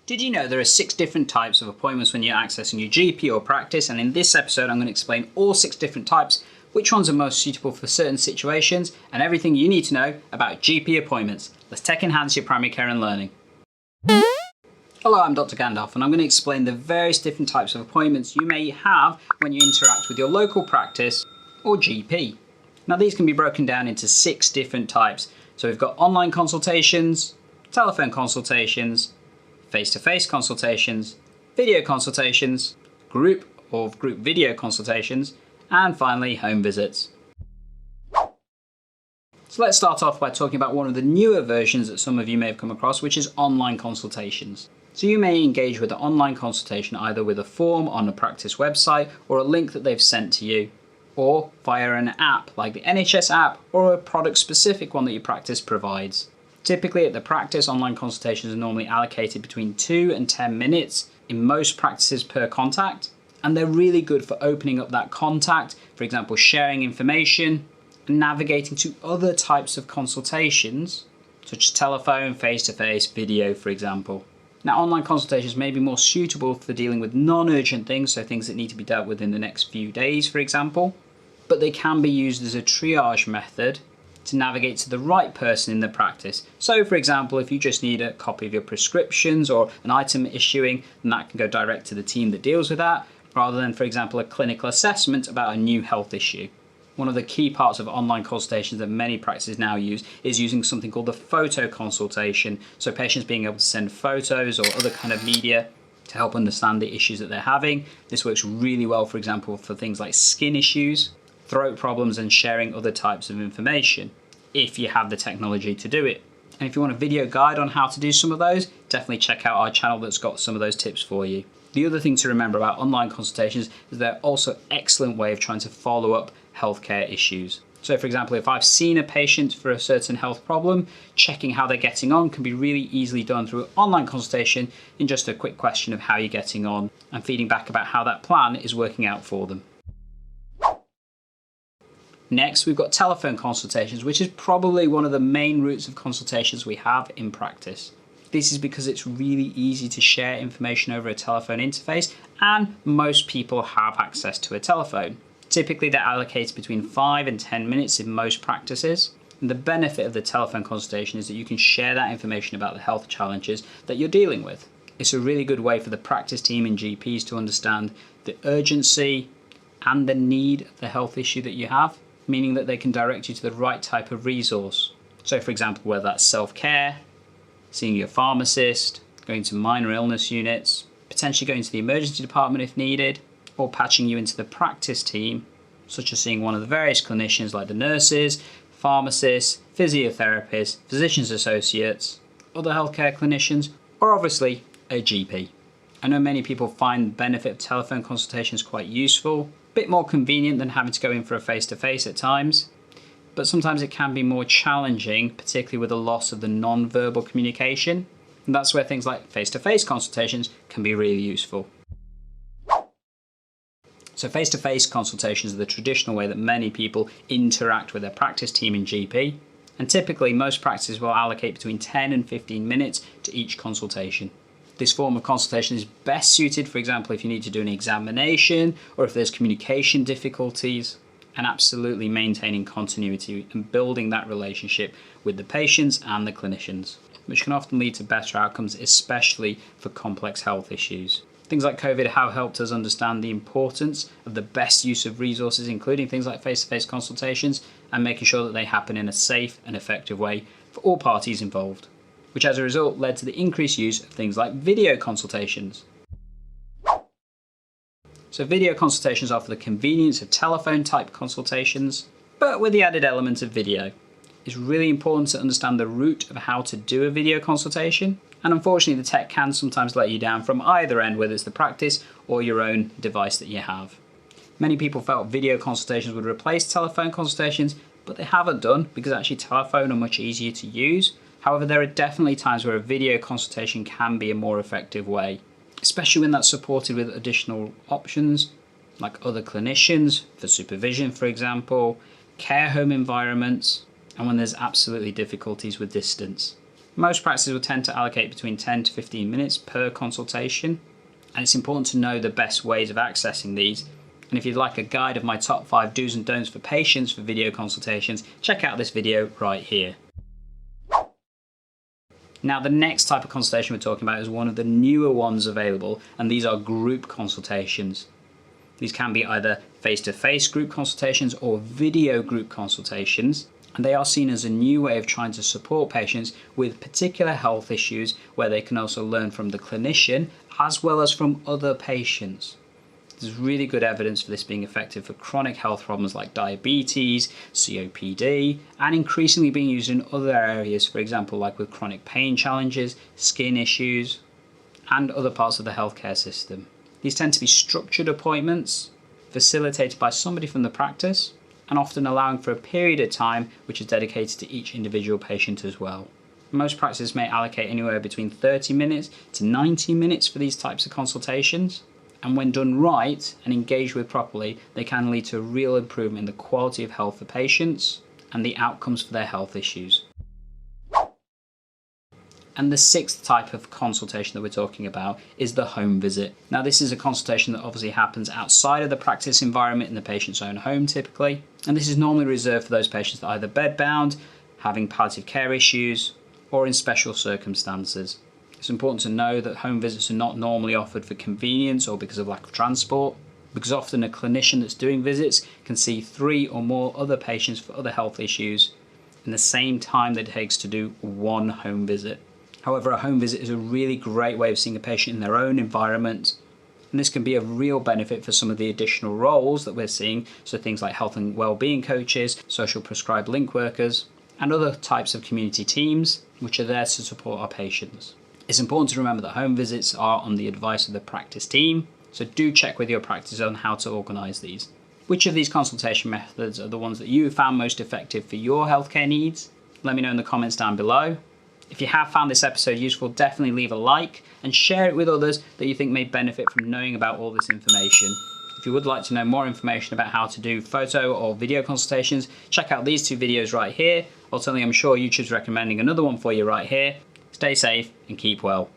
Did you know there are 6 different types of appointments when you're accessing your GP or practice? And in this episode, I'm going to explain all 6 different types, which ones are most suitable for certain situations, and everything you need to know about GP appointments. Let's tech enhance your primary care and learning. Hello, I'm Dr. Gandalf, and I'm going to explain the various different types of appointments you may have when you interact with your local practice or GP. Now, these can be broken down into 6 different types. So we've got online consultations, telephone consultations, face-to-face consultations, video consultations, group or group video consultations, and finally home visits. So let's start off by talking about one of the newer versions that some of you may have come across, which is online consultations. So you may engage with an online consultation either with a form on a practice website or a link that they've sent to you, or via an app like the NHS app or a product-specific one that your practice provides. Typically at the practice, online consultations are normally allocated between 2 and 10 minutes in most practices per contact, and they're really good for opening up that contact, for example, sharing information and navigating to other types of consultations, such as telephone, face-to-face, video, for example. Now, online consultations may be more suitable for dealing with non-urgent things, so things that need to be dealt with in the next few days, for example, but they can be used as a triage method to navigate to the right person in the practice. So for example, if you just need a copy of your prescriptions or an item issuing, then that can go direct to the team that deals with that, rather than, for example, a clinical assessment about a new health issue. One of the key parts of online consultations that many practices now use is using something called the photo consultation. So patients being able to send photos or other kind of media to help understand the issues that they're having. This works really well, for example, for things like skin issues, throat problems, and sharing other types of information, if you have the technology to do it. And if you want a video guide on how to do some of those, definitely check out our channel that's got some of those tips for you. The other thing to remember about online consultations is they're also an excellent way of trying to follow up healthcare issues. So for example, if I've seen a patient for a certain health problem, checking how they're getting on can be really easily done through an online consultation in just a quick question of how you're getting on and feeding back about how that plan is working out for them. Next, we've got telephone consultations, which is probably one of the main routes of consultations we have in practice. This is because it's really easy to share information over a telephone interface, and most people have access to a telephone. Typically, they're allocated between 5 and 10 minutes in most practices. And the benefit of the telephone consultation is that you can share that information about the health challenges that you're dealing with. It's a really good way for the practice team and GPs to understand the urgency and the need of the health issue that you have, meaning that they can direct you to the right type of resource. So for example, whether that's self-care, seeing your pharmacist, going to minor illness units, potentially going to the emergency department if needed, or patching you into the practice team, such as seeing one of the various clinicians like the nurses, pharmacists, physiotherapists, physicians associates, other healthcare clinicians, or obviously a GP. I know many people find the benefit of telephone consultations quite useful, a bit more convenient than having to go in for a face-to-face at times, but sometimes it can be more challenging, particularly with the loss of the non-verbal communication, and that's where things like face-to-face consultations can be really useful. So face-to-face consultations are the traditional way that many people interact with their practice team and GP, and typically most practices will allocate between 10 and 15 minutes to each consultation. This form of consultation is best suited, for example, if you need to do an examination or if there's communication difficulties, and absolutely maintaining continuity and building that relationship with the patients and the clinicians, which can often lead to better outcomes, especially for complex health issues. Things like COVID have helped us understand the importance of the best use of resources, including things like face-to-face consultations, and making sure that they happen in a safe and effective way for all parties involved, which as a result led to the increased use of things like video consultations. So video consultations offer the convenience of telephone type consultations, but with the added element of video. It's really important to understand the route of how to do a video consultation, and unfortunately the tech can sometimes let you down from either end, whether it's the practice or your own device that you have. Many people felt video consultations would replace telephone consultations, but they haven't done, because actually telephone are much easier to use. However, there are definitely times where a video consultation can be a more effective way, especially when that's supported with additional options like other clinicians for supervision, for example, care home environments, and when there's absolutely difficulties with distance. Most practices will tend to allocate between 10 to 15 minutes per consultation, and it's important to know the best ways of accessing these. And if you'd like a guide of my top 5 do's and don'ts for patients for video consultations, check out this video right here. Now, the next type of consultation we're talking about is one of the newer ones available, and these are group consultations. These can be either face-to-face group consultations or video group consultations, and they are seen as a new way of trying to support patients with particular health issues where they can also learn from the clinician as well as from other patients. There's really good evidence for this being effective for chronic health problems like diabetes, COPD, and increasingly being used in other areas, for example, like with chronic pain challenges, skin issues, and other parts of the healthcare system. These tend to be structured appointments, facilitated by somebody from the practice, and often allowing for a period of time which is dedicated to each individual patient as well. Most practices may allocate anywhere between 30 minutes to 90 minutes for these types of consultations, and when done right and engaged with properly, they can lead to a real improvement in the quality of health for patients and the outcomes for their health issues. And the sixth type of consultation that we're talking about is the home visit. Now, this is a consultation that obviously happens outside of the practice environment in the patient's own home typically. And this is normally reserved for those patients that are either bedbound, having palliative care issues, or in special circumstances. It's important to know that home visits are not normally offered for convenience or because of lack of transport, because often a clinician that's doing visits can see 3 or more other patients for other health issues in the same time that it takes to do one home visit. However, a home visit is a really great way of seeing a patient in their own environment, and this can be a real benefit for some of the additional roles that we're seeing, so things like health and well-being coaches, social prescribed link workers, and other types of community teams which are there to support our patients. It's important to remember that home visits are on the advice of the practice team, so do check with your practice on how to organise these. Which of these consultation methods are the ones that you found most effective for your healthcare needs? Let me know in the comments down below. If you have found this episode useful, definitely leave a like and share it with others that you think may benefit from knowing about all this information. If you would like to know more information about how to do photo or video consultations, check out these 2 videos right here. Alternatively, I'm sure YouTube's recommending another one for you right here. Stay safe and keep well.